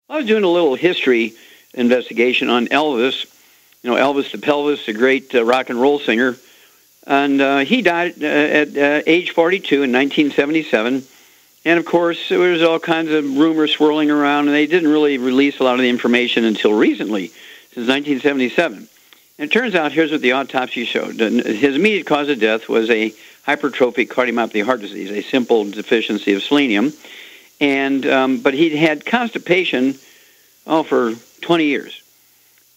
I was doing a little history investigation on Elvis. You know, Elvis the Pelvis, a great rock and roll singer. And he died at age 42 in 1977. And, of course, there was all kinds of rumors swirling around, and they didn't really release a lot of the information until recently, since 1977. And it turns out, here's what the autopsy showed. His immediate cause of death was a hypertrophic cardiomyopathy heart disease, a simple deficiency of selenium. And but he'd had constipation, for 20 years.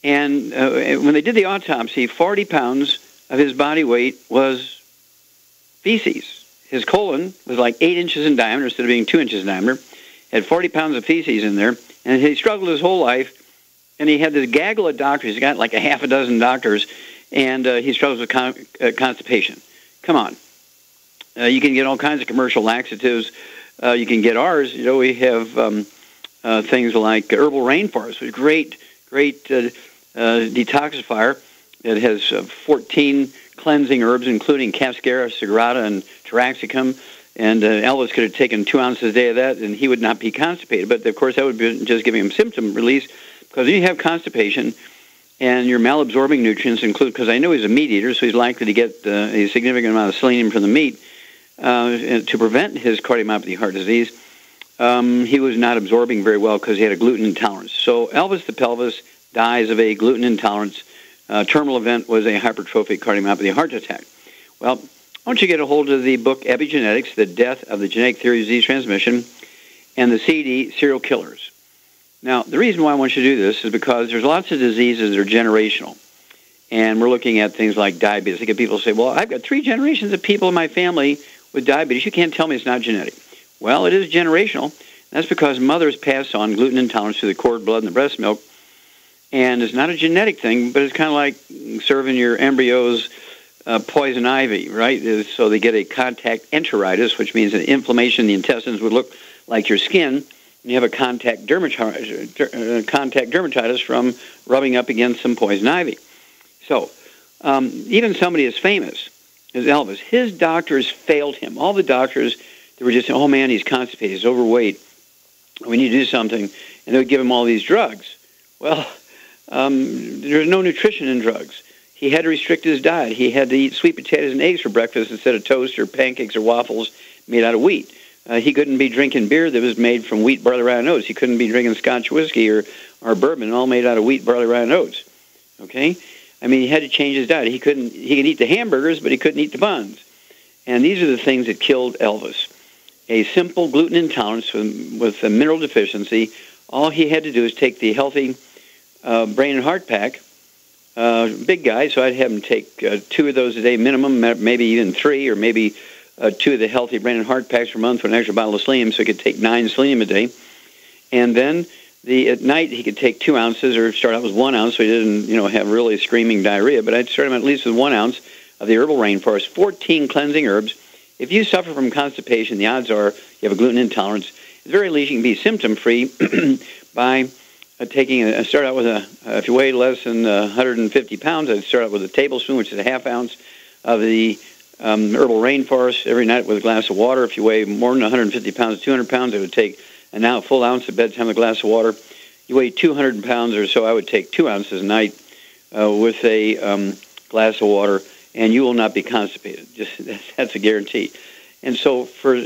And when they did the autopsy, 40 pounds of his body weight was feces. His colon was like 8 inches in diameter instead of being 2 inches in diameter. Had 40 pounds of feces in there. And he struggled his whole life. And he had this gaggle of doctors. He's got like a half a dozen doctors. And he struggles with constipation. Come on. You can get all kinds of commercial laxatives. You can get ours. You know, we have things like herbal rainforest, which is great detoxifier. It has 14 cleansing herbs, including cascara, sagrada, and taraxacum. And Elvis could have taken 2 ounces a day of that, and he would not be constipated. But, of course, that would be just giving him symptom release, because when you have constipation and your malabsorbing nutrients include, because I know he's a meat eater, so he's likely to get a significant amount of selenium from the meat to prevent his cardiomyopathy heart disease. He was not absorbing very well because he had a gluten intolerance. So Elvis the Pelvis dies of a gluten intolerance. Terminal event was a hypertrophic cardiomyopathy heart attack. Well, I want you to get a hold of the book Epigenetics, The Death of the Genetic Theory of Disease Transmission, and the CD, Serial Killers. Now, the reason why I want you to do this is because there's lots of diseases that are generational. And we're looking at things like diabetes. I get people say, well, I've got 3 generations of people in my family with diabetes. You can't tell me it's not genetic. Well, it is generational. That's because mothers pass on gluten intolerance through the cord blood and the breast milk. And it's not a genetic thing, but it's kind of like serving your embryos poison ivy, right? So they get a contact enteritis, which means an inflammation in the intestines would look like your skin. And you have a contact dermatitis from rubbing up against some poison ivy. So even somebody as famous as Elvis, his doctors failed him. All the doctors, they were just saying, oh, man, he's constipated, he's overweight, we need to do something. And they would give him all these drugs. Well, there's no nutrition in drugs. He had to restrict his diet. He had to eat sweet potatoes and eggs for breakfast instead of toast or pancakes or waffles made out of wheat. He couldn't be drinking beer that was made from wheat, barley, rye, and oats. He couldn't be drinking Scotch whiskey or bourbon, all made out of wheat, barley, rye, and oats. Okay? I mean, he had to change his diet. He could eat the hamburgers, but he couldn't eat the buns. And these are the things that killed Elvis. A simple gluten intolerance with a mineral deficiency. All he had to do is take the healthy brain and heart pack, big guy, so I'd have him take 2 of those a day minimum, maybe even 3, or maybe 2 of the healthy brain and heart packs per month with an extra bottle of selenium, so he could take 9 selenium a day. And then at night he could take 2 ounces, or start out with 1 ounce, so he didn't, have really screaming diarrhea. But I'd start him at least with 1 ounce of the herbal rainforest, 14 cleansing herbs. If you suffer from constipation, the odds are you have a gluten intolerance. At the very least, you can be symptom-free by start out with if you weigh less than 150 pounds, I'd start out with a tablespoon, which is a ½ ounce of the herbal rainforest every night with a glass of water. If you weigh more than 150 pounds, 200 pounds, I would take a full ounce at bedtime with a glass of water. You weigh 200 pounds or so, I would take 2 ounces a night with a glass of water, and you will not be constipated. That's a guarantee. And so for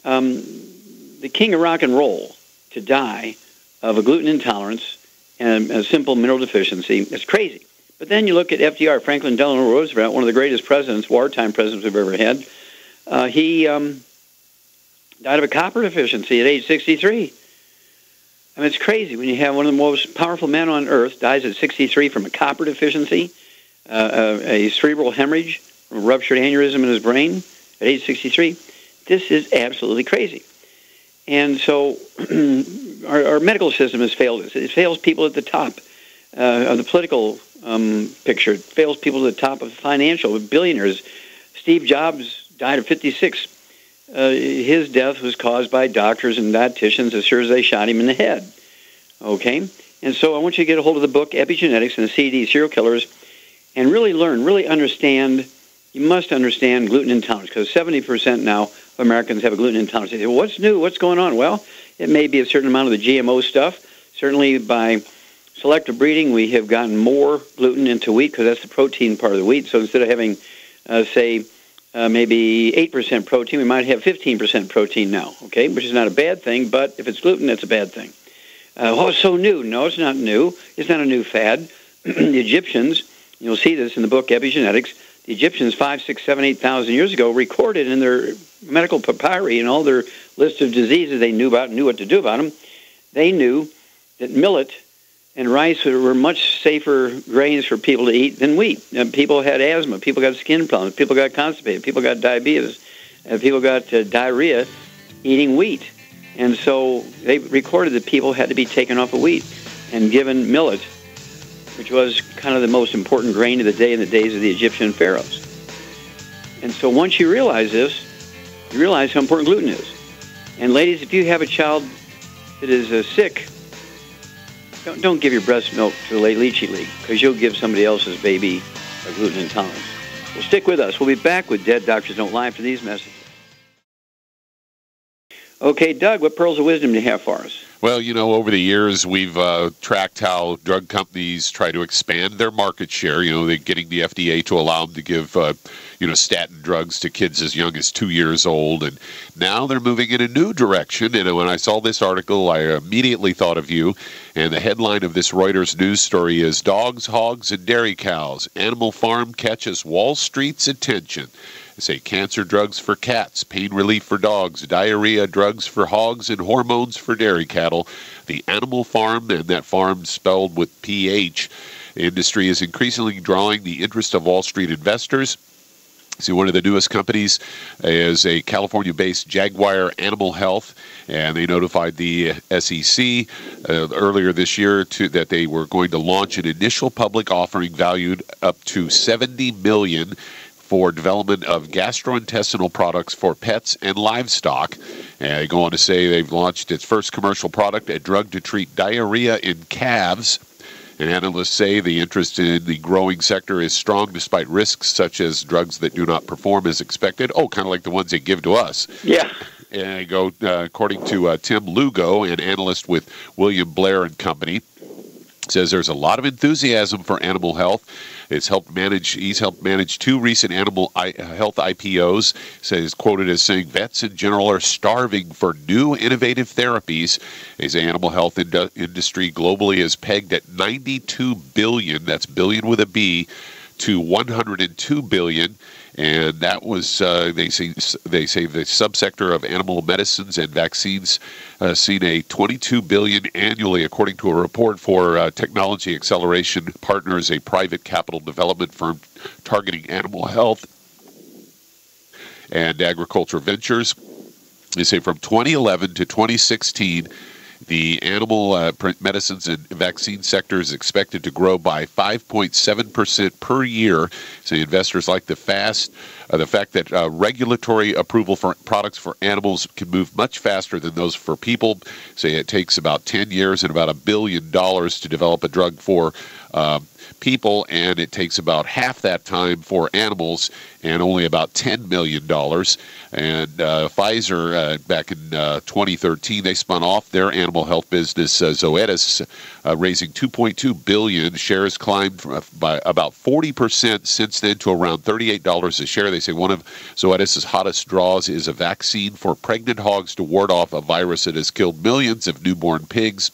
the king of rock and roll to die of a gluten intolerance and a simple mineral deficiency, it's crazy. But then you look at FDR, Franklin Delano Roosevelt, one of the greatest presidents, wartime presidents we've ever had. He died of a copper deficiency at age 63. I mean, it's crazy when you have one of the most powerful men on earth dies at 63 from a copper deficiency, a cerebral hemorrhage, a ruptured aneurysm in his brain at age 63. This is absolutely crazy. And so our medical system has failed us. It fails people at the top of the political picture. It fails people at the top of financial, billionaires. Steve Jobs died at 56. His death was caused by doctors and dietitians as sure as they shot him in the head. Okay? And so I want you to get a hold of the book, Epigenetics, and the CD, Serial Killers, and really learn, really understand. You must understand gluten intolerance, because 70% now of Americans have a gluten intolerance. They say, well, what's new? What's going on? Well, it may be a certain amount of the GMO stuff. Certainly by selective breeding, we have gotten more gluten into wheat because that's the protein part of the wheat. So instead of having, maybe 8% protein, we might have 15% protein now, okay, which is not a bad thing, but if it's gluten, it's a bad thing. It's so new. No, it's not new. It's not a new fad. The Egyptians, you'll see this in the book Epigenetics, the Egyptians 5, 6, 7, 8,000 years ago recorded in their medical papyri and all their list of diseases they knew about and knew what to do about them. They knew that millet and rice were much safer grains for people to eat than wheat. People had asthma. People got skin problems. People got constipated. People got diabetes. People got diarrhea eating wheat. And so they recorded that people had to be taken off of wheat and given millet, which was kind of the most important grain of the day in the days of the Egyptian pharaohs. And so once you realize this, you realize how important gluten is. And ladies, if you have a child that is sick, don't give your breast milk to the Leachy League, because you'll give somebody else's baby a gluten intolerance. Well, stick with us. We'll be back with Dead Doctors Don't Lie after these messages. Okay, Doug, what pearls of wisdom do you have for us? Well, over the years, we've tracked how drug companies try to expand their market share. They're getting the FDA to allow them to give, statin drugs to kids as young as 2 years old. And now they're moving in a new direction. And when I saw this article, I immediately thought of you. And the headline of this Reuters news story is, Dogs, Hogs, and Dairy Cows. Animal Farm catches Wall Street's attention. They say cancer drugs for cats, pain relief for dogs, diarrhea drugs for hogs, and hormones for dairy cattle. The Animal Farm, and that farm spelled with PH, industry is increasingly drawing the interest of Wall Street investors. See, one of the newest companies is a California-based Jaguar Animal Health, and they notified the SEC earlier this year that they were going to launch an initial public offering valued up to $70 million for development of gastrointestinal products for pets and livestock. And they go on to say they've launched its first commercial product, a drug to treat diarrhea in calves. And analysts say the interest in the growing sector is strong despite risks such as drugs that do not perform as expected. Oh, kind of like the ones they give to us. Yeah. And they go, according to Tim Lugo, an analyst with William Blair and Company, says there's a lot of enthusiasm for animal health. He's helped manage two recent animal health IPOs. Says quoted as saying vets in general are starving for new innovative therapies. His animal health industry globally is pegged at $92 billion. That's billion with a B, to $102 billion. And that was, they say the subsector of animal medicines and vaccines seen a $22 billion annually, according to a report for Technology Acceleration Partners, a private capital development firm targeting animal health and agriculture ventures. They say from 2011 to 2016, the animal medicines and vaccine sector is expected to grow by 5.7% per year. So investors like the fact that regulatory approval for products for animals can move much faster than those for people. Say it takes about 10 years and about $1 billion to develop a drug for people, and it takes about half that time for animals and only about $10 million. And Pfizer, back in 2013, they spun off their animal health business, Zoetis, raising $2.2 billion. Shares climbed by about 40% since then to around $38 a share. They say one of Zoetis' hottest draws is a vaccine for pregnant hogs to ward off a virus that has killed millions of newborn pigs.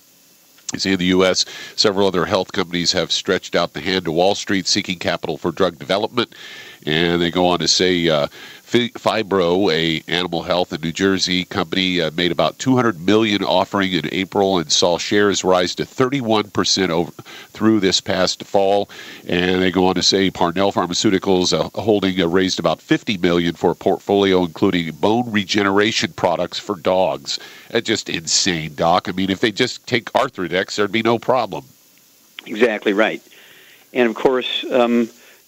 You see, in the U.S., several other health companies have stretched out the hand to Wall Street seeking capital for drug development. And they go on to say Phibro, a animal health in New Jersey company, made about $200 million offering in April and saw shares rise to 31% through this past fall. And they go on to say Parnell Pharmaceuticals holding raised about $50 million for a portfolio including bone regeneration products for dogs. Just insane, Doc. I mean, if they just take Arthrodex, there'd be no problem. Exactly right. And of course,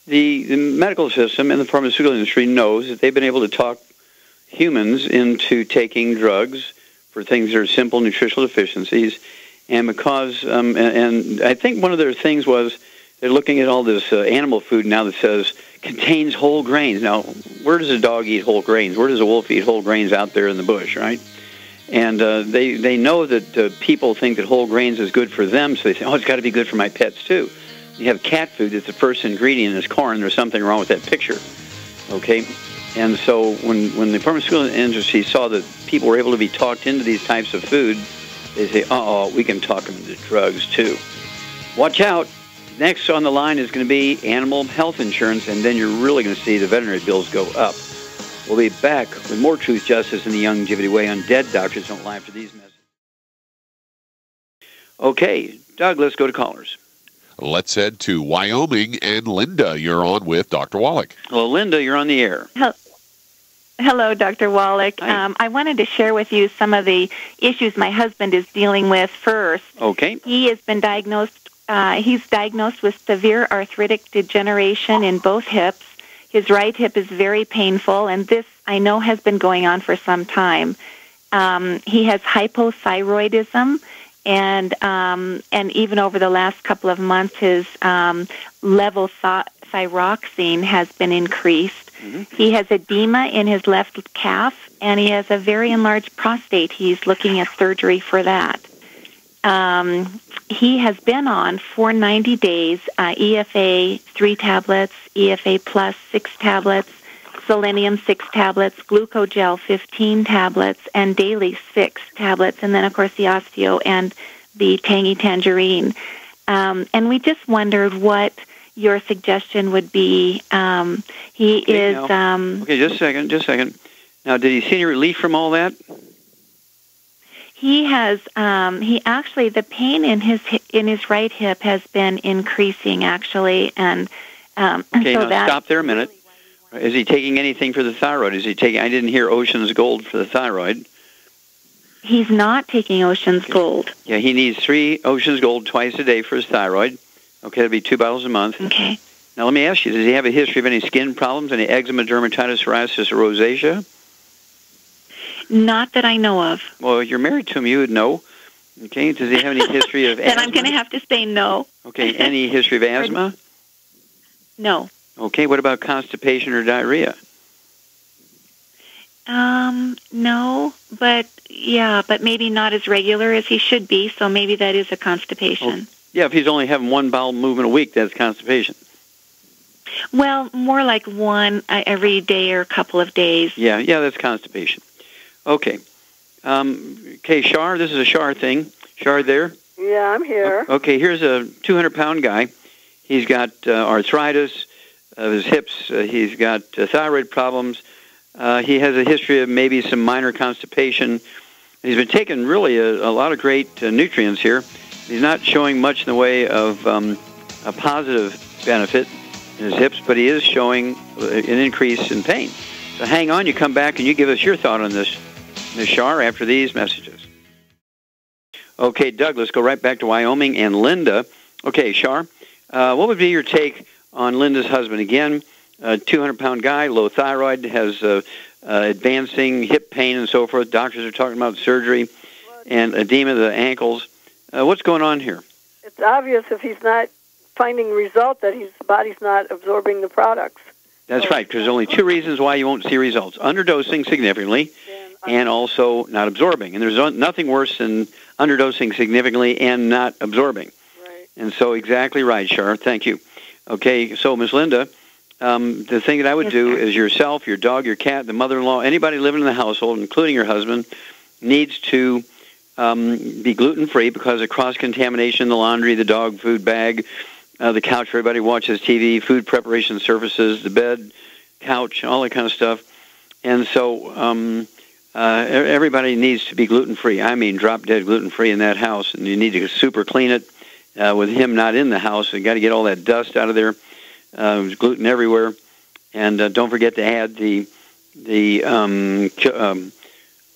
the medical system and the pharmaceutical industry knows that they've been able to talk humans into taking drugs for things that are simple nutritional deficiencies. And because, and I think one of their things was they're looking at all this animal food now that says contains whole grains. Now, where does a dog eat whole grains? Where does a wolf eat whole grains out there in the bush, right? And they know that people think that whole grains is good for them, so they say, oh, it's got to be good for my pets, too. You have cat food that's the first ingredient is corn. There's something wrong with that picture, okay? And so when the pharmaceutical industry saw that people were able to be talked into these types of food, they say, we can talk them into drugs, too. Watch out. Next on the line is going to be animal health insurance, and then you're really going to see the veterinary bills go up. We'll be back with more Truth, Justice, and the Longevity Way on Dead Doctors Don't Lie after these messages. Okay, Doug, let's go to callers. Let's head to Wyoming, and Linda, you're on with Dr. Wallach. Well, Linda, you're on the air. Hello, Dr. Wallach. I wanted to share with you some of the issues my husband is dealing with first. Okay. He has been diagnosed, he's diagnosed with severe arthritic degeneration in both hips. His right hip is very painful, and this, I know, has been going on for some time. He has hypothyroidism, and even over the last couple of months, his level thyroxine has been increased. Mm-hmm. He has edema in his left calf, and he has a very enlarged prostate. He's looking at surgery for that. He has been on for 90 days, EFA 3 tablets, EFA Plus 6 tablets, selenium 6 tablets, glucogel 15 tablets, and daily 6 tablets, and then, of course, the osteo and the tangy tangerine. And we just wondered what your suggestion would be. He is... okay, just a second. Now, did he see any relief from all that? He has. He actually, the pain in his right hip has been increasing, actually, and okay. So Now stop there a minute. Is he taking anything for the thyroid? Is he taking? I didn't hear Ocean's Gold for the thyroid. He's not taking Ocean's Gold. Yeah, he needs 3 Ocean's Gold twice a day for his thyroid. Okay, that'd be 2 bottles a month. Okay. Now let me ask you: does he have a history of any skin problems, any eczema, dermatitis, psoriasis, or rosacea? Not that I know of. Well, you're married to him, you would know. Okay, does he have any history of asthma? Then I'm going to have to say no. Okay, any history of asthma? No. Okay, what about constipation or diarrhea? No, but maybe not as regular as he should be, so maybe that is a constipation. Oh, yeah, if he's only having 1 bowel movement a week, that's constipation. Well, more like 1 every day or a couple of days. Yeah, that's constipation. Okay. Okay, Shar, this is a Shar thing. Shar there? Yeah, I'm here. Okay, here's a 200-pound guy. He's got arthritis of his hips. He's got thyroid problems. He has a history of maybe some minor constipation. He's been taking really a lot of great nutrients here. He's not showing much in the way of a positive benefit in his hips, but he is showing an increase in pain. So hang on, you come back and you give us your thought on this, Ms. Shar, after these messages. Okay, Doug, let's go right back to Wyoming and Linda. Okay, Shar, what would be your take on Linda's husband? Again, a 200-pound guy, low thyroid, has advancing hip pain and so forth. Doctors are talking about surgery and edema of the ankles. What's going on here? It's obvious if he's not finding result that his body's not absorbing the products. That's right, because there's only 2 reasons why you won't see results. Underdosing significantly and also not absorbing. And there's nothing worse than underdosing significantly and not absorbing. Right. And so exactly right, Shar. Thank you. Okay, so Ms. Linda, the thing that I would do is yourself, your dog, your cat, the mother-in-law, anybody living in the household, including your husband, needs to be gluten-free because of cross-contamination in the laundry, the dog food bag, the couch where everybody watches TV, food preparation surfaces, the bed, couch, all that kind of stuff. And so everybody needs to be gluten-free. I mean drop-dead gluten-free in that house. And you need to super clean it with him not in the house. You got to get all that dust out of there. There's gluten everywhere. And don't forget to add the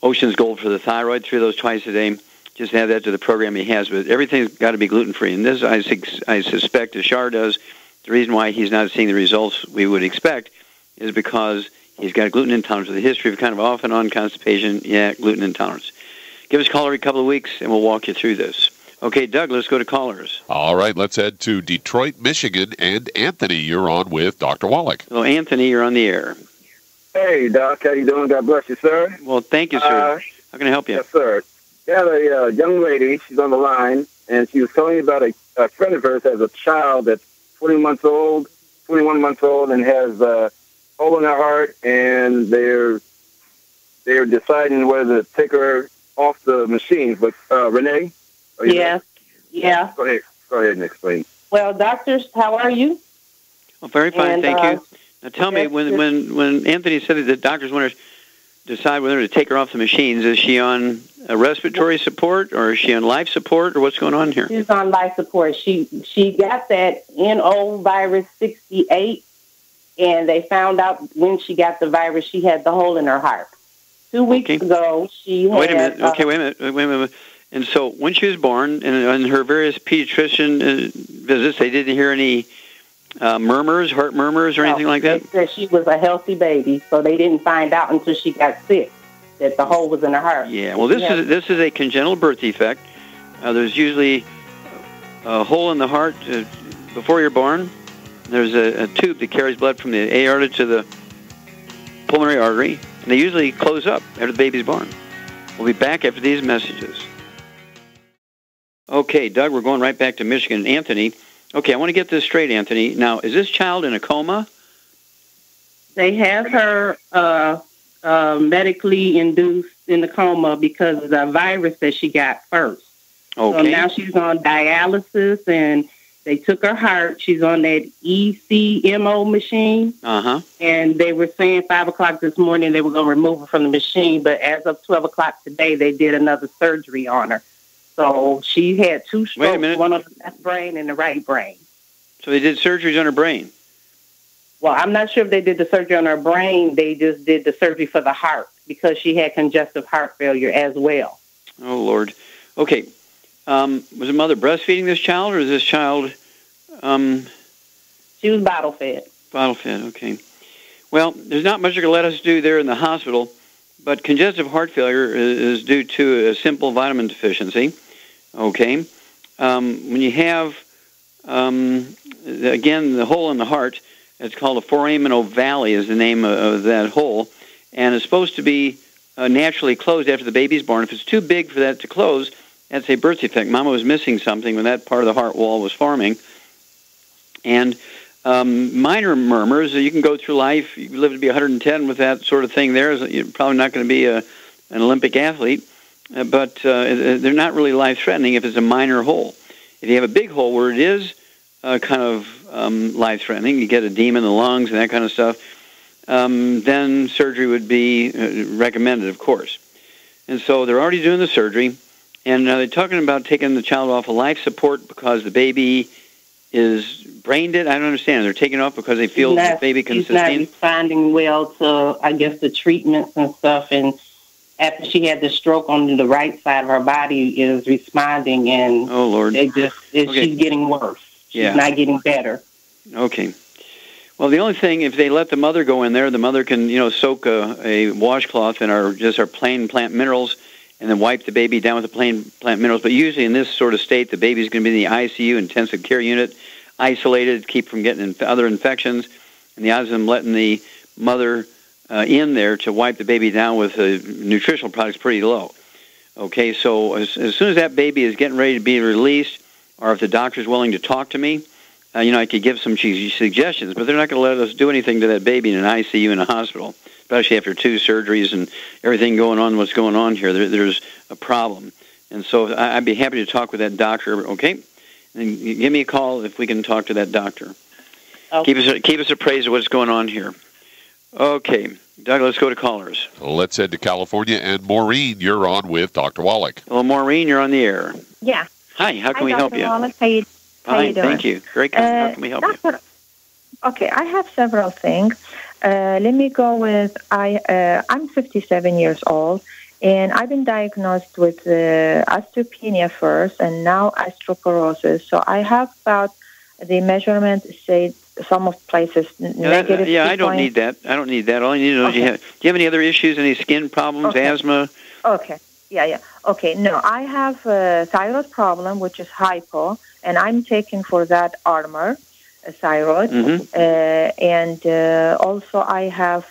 Ocean's Gold for the thyroid, 3 of those twice a day. Just add that to the program he has. But everything's got to be gluten-free. And this, I suspect, as Shar does, the reason why he's not seeing the results we would expect is because he's got gluten intolerance with a history of kind of off and on constipation. Yeah, gluten intolerance. Give us a call every couple of weeks, and we'll walk you through this. Okay, Doug, let's go to callers. All right, let's head to Detroit, Michigan. And Anthony, you're on with Dr. Wallach. Hello, Anthony, you're on the air. Hey, Doc, how you doing? God bless you, sir. Well, thank you, sir. How can I help you? Yes, sir. We have a young lady. She's on the line, and she was telling me about a friend of hers has a child that's 21 months old, and has a hole in her heart, and they're deciding whether to take her off the machine. But Renee? Yes. Yeah. Go ahead and explain. Well, doctors, how are you? Well, very fine, thank you. Now tell me, yes, when Anthony said that the doctors want to decide whether to take her off the machines, is she on respiratory support, or is she on life support, or what's going on here? She's on life support. She got that NO virus 68, and they found out when she got the virus, she had the hole in her heart. 2 weeks ago, she had... Wait a minute. And so when she was born, and on her various pediatrician visits, they didn't hear any murmurs, heart murmurs, or anything like that? They said she was a healthy baby, so they didn't find out until she got sick that the hole was in her heart. Yeah, well, this is a congenital birth defect. There's usually a hole in the heart before you're born. There's a tube that carries blood from the aorta to the pulmonary artery, and they usually close up after the baby's born. We'll be back after these messages. Okay, Doug, we're going right back to Michigan. Anthony, okay, I want to get this straight, Anthony. Now, is this child in a coma? They have her medically induced in the coma because of the virus that she got first. Okay. So now she's on dialysis, and they took her heart. She's on that ECMO machine. Uh-huh. And they were saying 5 o'clock this morning they were going to remove her from the machine, but as of 12 o'clock today, they did another surgery on her. So she had 2 strokes, one on the left brain and the right brain. So they did surgeries on her brain? Well, I'm not sure if they did the surgery on her brain. They just did the surgery for the heart because she had congestive heart failure as well. Oh, Lord. Okay. Was the mother breastfeeding this child, or is this child... She was bottle-fed. Bottle-fed, okay. Well, there's not much they're going to let us do there in the hospital, but congestive heart failure is due to a simple vitamin deficiency. Okay. When you have, again, the hole in the heart, it's called a foramen ovale is the name of that hole, and it's supposed to be naturally closed after the baby's born. If it's too big for that to close, that's a birth defect. Mama was missing something when that part of the heart wall was forming. And minor murmurs, you can go through life, you live to be 110 with that sort of thing there. You're probably not going to be an Olympic athlete. But they're not really life-threatening if it's a minor hole. If you have a big hole where it is kind of life-threatening, you get edema in the lungs and that kind of stuff, then surgery would be recommended, of course. And so they're already doing the surgery, and they're talking about taking the child off of life support because the baby is brain dead. I don't understand. They're taking it off because they feel the baby can sustain. She's not responding well to, I guess, the treatments and stuff, and after she had the stroke on the right side of her body, is responding, and oh Lord, she's getting worse. She's not getting better. Okay. Well, the only thing, if they let the mother go in there, the mother can, soak a washcloth in our plain plant minerals, and then wipe the baby down with the plain plant minerals. But usually in this sort of state, the baby's going to be in the ICU, intensive care unit, isolated, keep from getting other infections, and the odds of them letting the mother in there to wipe the baby down with nutritional products pretty low. Okay, so as soon as that baby is getting ready to be released, or if the doctor's willing to talk to me, I could give some suggestions, but they're not going to let us do anything to that baby in an ICU in a hospital, especially after 2 surgeries and everything going on, what's going on here. There's a problem. And so I'd be happy to talk with that doctor, okay? And give me a call if we can talk to that doctor. Okay. Keep us appraised of what's going on here. Okay, Doug, let's go to callers. Let's head to California. And Maureen, you're on with Dr. Wallach. Well, Maureen, you're on the air. Yeah. Hi, how can we help you? Wallach. How you Fine, doing? Thank you. Very good. How can we help you? Okay, I have several things. Let me go with, I'm 57 years old, and I've been diagnosed with osteopenia first, and now osteoporosis. So I have about the measurement say some of places negative. Yeah, I don't need that. All I need to know is do you have any other issues, any skin problems, asthma? Okay. Yeah. Okay. No, I have a thyroid problem, which is hypo, and I'm taking for that thyroid. Mm-hmm. And also I have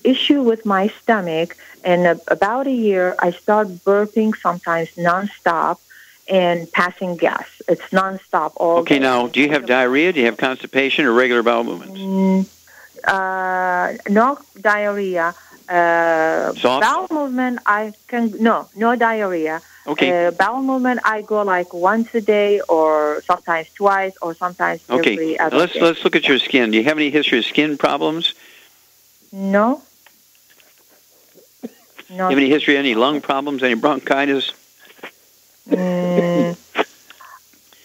issue with my stomach, and about a year, I start burping sometimes nonstop and passing gas. It's nonstop all day. Okay, now, do you have diarrhea? Do you have constipation or regular bowel movements? No diarrhea. Soft? Bowel movement, no diarrhea. Okay. Bowel movement, I go like once a day, or sometimes twice, or sometimes every other day. Let's look at your skin. Do you have any history of skin problems? No. Do you have any history of any lung problems, any bronchitis? I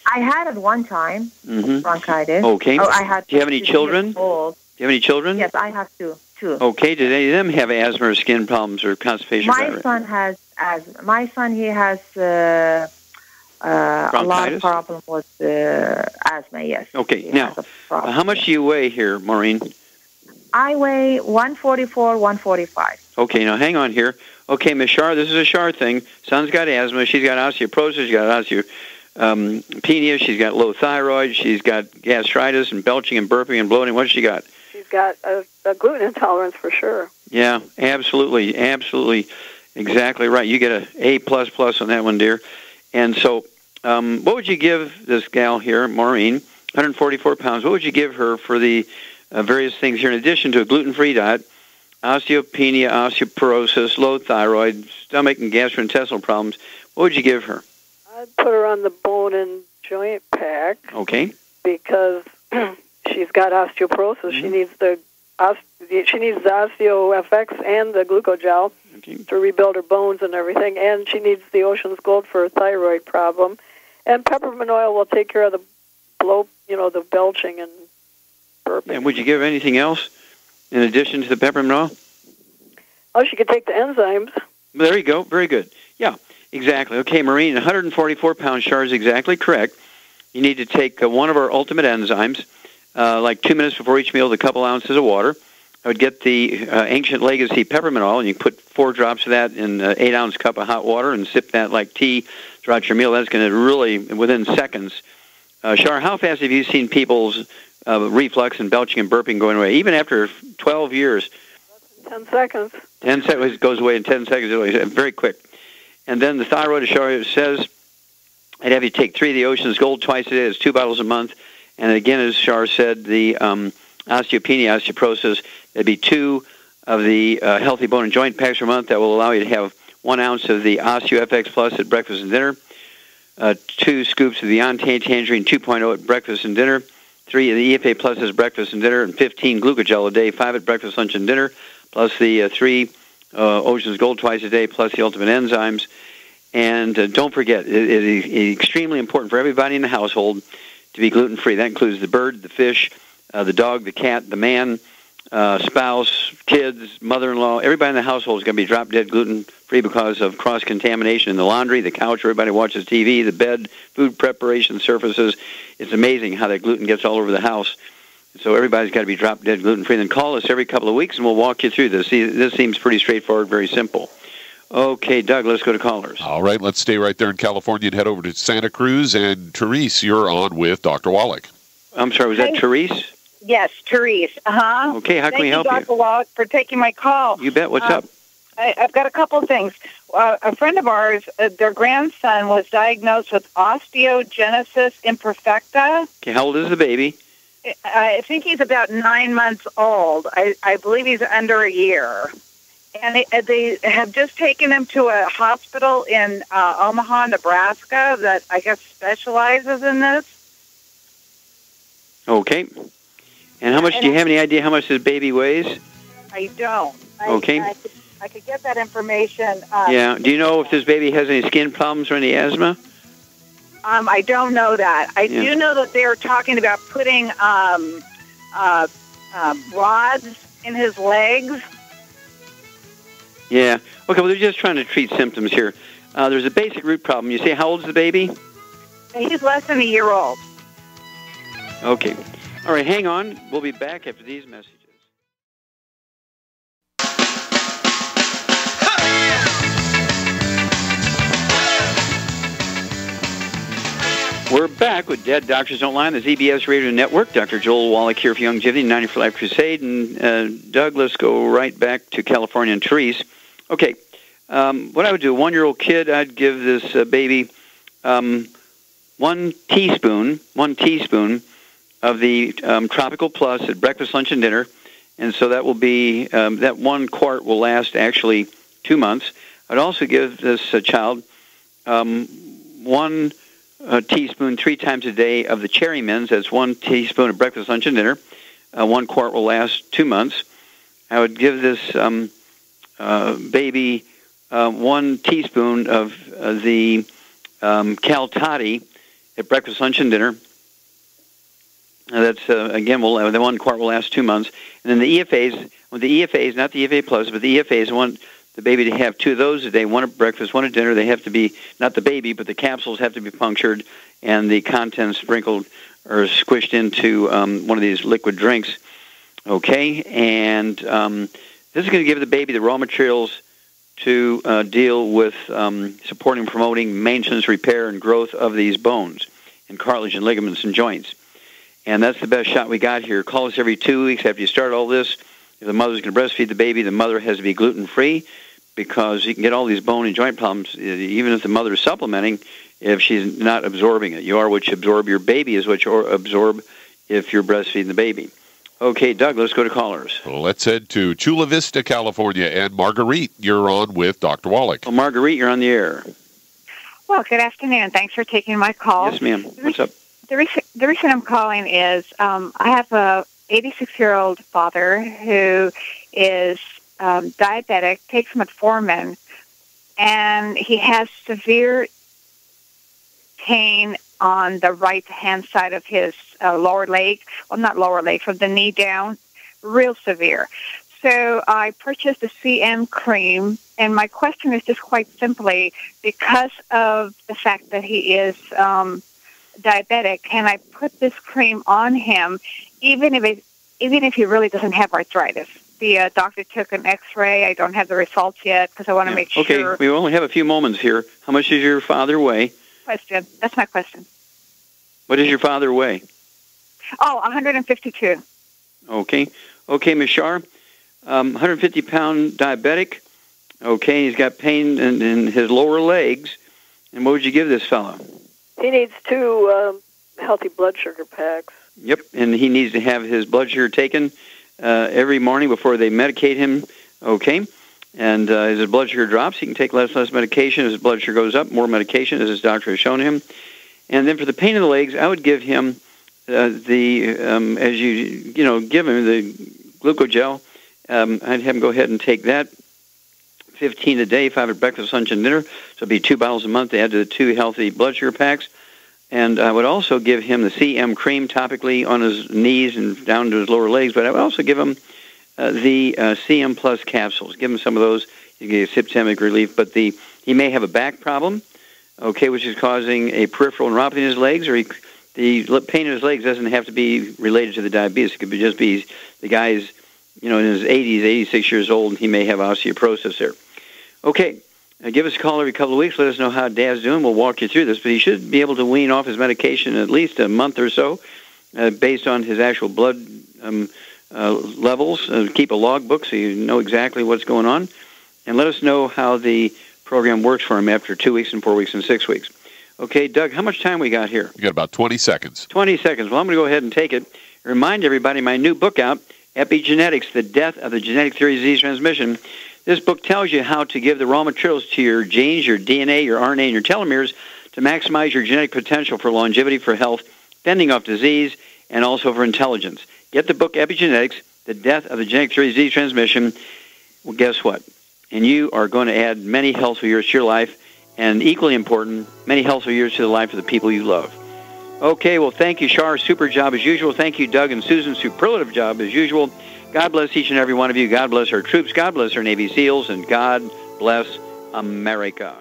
had it one time, bronchitis. Okay. Do you have any children? Do you have any children? Yes, I have two. Okay. Do any of them have asthma or skin problems or constipation? My son has asthma. My son, he has a lot of problem with asthma, yes. Okay. Now, how much do you weigh here, Maureen? I weigh 144, 145. Okay, now hang on here. Okay, Ms. Shar, this is a Shar thing. Son's got asthma. She's got osteoporosis. She's got osteopenia. She's got low thyroid. She's got gastritis and belching and burping and bloating. What's she got? She's got a gluten intolerance for sure. Yeah, absolutely. Exactly right. You get an A++ on that one, dear. And so what would you give this gal here, Maureen, 144 pounds, what would you give her for the various things here in addition to a gluten-free diet, osteopenia, osteoporosis, low thyroid, stomach and gastrointestinal problems? What would you give her? I'd put her on the bone and joint pack. Okay. Because she's got osteoporosis. She needs the OsteoFX and the glucogel to rebuild her bones and everything, and she needs the Ocean's Gold for a thyroid problem. And peppermint oil will take care of the the belching and burping. And would you give her anything else in addition to the peppermint oil? Oh, she could take the enzymes. There you go. Very good. Yeah, exactly. Okay, Maureen, 144 pounds, Shar is exactly correct. You need to take one of our ultimate enzymes, like 2 minutes before each meal with a couple ounces of water. I would get the Ancient Legacy peppermint oil, and you put 4 drops of that in an 8-ounce cup of hot water and sip that like tea throughout your meal. That's going to really, within seconds. Shar, how fast have you seen people's reflux and belching and burping going away, even after 12 years? 10 seconds. 10 seconds goes away in 10 seconds. Very quick. And then the thyroid, as Shar says, I'd have you take 3 of the Ocean's Gold twice a day. It's 2 bottles a month. And again, as Shar said, the osteopenia, osteoporosis, that'd be 2 of the healthy bone and joint packs per month. That will allow you to have 1 ounce of the OsteoFX Plus at breakfast and dinner, 2 scoops of the Tangerine 2.0 at breakfast and dinner, 3 of the EFA Plus at breakfast and dinner, and 15 glucogel a day, 5 at breakfast, lunch, and dinner, plus the 3 Ocean's Gold twice a day, plus the ultimate enzymes. And don't forget, it is extremely important for everybody in the household to be gluten-free. That includes the bird, the fish, the dog, the cat, the man, spouse, kids, mother-in-law. Everybody in the household is going to be drop-dead gluten-free because of cross-contamination in the laundry, the couch, everybody watches TV, the bed, food preparation surfaces. It's amazing how that gluten gets all over the house. So everybody's got to be drop-dead gluten-free. Then call us every couple of weeks, and we'll walk you through this. See, this seems pretty straightforward, very simple. Okay, Doug, let's go to callers. All right, let's stay right there in California and head over to Santa Cruz. And Therese, you're on with Dr. Wallach. I'm sorry, was that Therese? Yes, Therese. Okay, how can we help you? Thank you, Dr. Wallach, for taking my call. You bet. What's up? I've got a couple of things. A friend of ours, their grandson was diagnosed with osteogenesis imperfecta. Okay, how old is the baby? I think he's about 9 months old. I believe he's under a year. And they have just taken him to a hospital in Omaha, Nebraska that I guess specializes in this. Okay. And how much, do you have any idea how much this baby weighs? I don't. Okay. I could get that information. Yeah. Do you know if this baby has any skin problems or any asthma? I don't know that. I do know that they're talking about putting rods in his legs. Yeah. Okay, well, they're just trying to treat symptoms here. There's a basic root problem. You say, how old is the baby? He's less than a year old. Okay. All right, hang on. We'll be back after these messages. We're back with Dead Doctors Don't Lie on the ZBS Radio Network. Dr. Joel Wallach here for Longevity, 90 for Life Crusade. And Doug, let's go right back to California and Therese. Okay, what I would do, a 1-year-old kid, I'd give this baby 1 teaspoon of the Tropical Plus at breakfast, lunch, and dinner. And so that will be, that 1 quart will last actually 2 months. I'd also give this child 1 teaspoon 3 times a day of the Cherry Mints. That's 1 teaspoon of breakfast, lunch, and dinner. 1 quart will last 2 months. I would give this baby 1 teaspoon of the Cal Toddy at breakfast, lunch, and dinner. That's again, the 1 quart will last 2 months. And then the EFAs, not the EFA Plus, but the EFAs, I want the baby to have 2 of those a day, 1 at breakfast, 1 at dinner. They have to be, not the baby, but the capsules have to be punctured and the contents sprinkled or squished into one of these liquid drinks. Okay, and this is going to give the baby the raw materials to deal with supporting, promoting maintenance, repair, and growth of these bones and cartilage and ligaments and joints. And that's the best shot we got here. Call us every 2 weeks after you start all this. If the mother's going to breastfeed the baby, the mother has to be gluten-free because you can get all these bone and joint problems even if the mother is supplementing if she's not absorbing it. You are what you absorb. Your baby is what you absorb if you're breastfeeding the baby. Okay, Doug, let's go to callers. Well, let's head to Chula Vista, California. And Marguerite, you're on with Dr. Wallach. Well, Marguerite, you're on the air. Well, good afternoon. Thanks for taking my call. Yes, ma'am. What's up? The reason I'm calling is I have a 86-year-old father who is diabetic, takes metformin, and he has severe pain on the right-hand side of his lower leg. Well, not lower leg, from the knee down, real severe. So I purchased a CM cream, and my question is just quite simply, because of the fact that he is diabetic, can I put this cream on him even if he really doesn't have arthritis? The doctor took an X-ray. I don't have the results yet because I want to make sure. Okay, we only have a few moments here. How much does your father weigh? Question. That's my question. What does your father weigh? Oh, 152. Okay, Ms. Shar, 150-pound diabetic. Okay, he's got pain in his lower legs. And what would you give this fellow? He needs 2 healthy blood sugar packs. Yep, and he needs to have his blood sugar taken every morning before they medicate him. Okay, and as his blood sugar drops, he can take less medication. As his blood sugar goes up, more medication, as his doctor has shown him. And then for the pain in the legs, I would give him as you give him the glucogel. I'd have him go ahead and take that 15 a day, 5 at breakfast, lunch, and dinner. So it'd be 2 bottles a month to add to the 2 healthy blood sugar packs. And I would also give him the CM cream topically on his knees and down to his lower legs. But I would also give him the CM Plus capsules. Give him some of those. You can get symptomatic relief. But he may have a back problem, which is causing a peripheral neuropathy in his legs, or the pain in his legs doesn't have to be related to the diabetes. It could just be the guy's, in his 80s, 86 years old, and he may have osteoporosis there. Okay, give us a call every couple of weeks. Let us know how Dad's doing. We'll walk you through this. But he should be able to wean off his medication in at least a month or so based on his actual blood levels. Keep a logbook so you know exactly what's going on. And let us know how the program works for him after 2 weeks and 4 weeks and 6 weeks. Okay, Doug, how much time we got here? We got about 20 seconds. 20 seconds. Well, I'm going to go ahead and take it. Remind everybody my new book out, Epigenetics, The Death of the Genetic Theory of Disease Transmission. This book tells you how to give the raw materials to your genes, your DNA, your RNA, and your telomeres to maximize your genetic potential for longevity, for health, fending off disease, and also for intelligence. Get the book Epigenetics, The Death of the Genetic Theory of Disease Transmission. Well, guess what? And you are going to add many healthful years to your life, and equally important, many healthful years to the life of the people you love. Okay, well, thank you, Shar. Super job as usual. Thank you, Doug and Susan. Superlative job as usual. God bless each and every one of you. God bless our troops. God bless our Navy SEALs. And God bless America.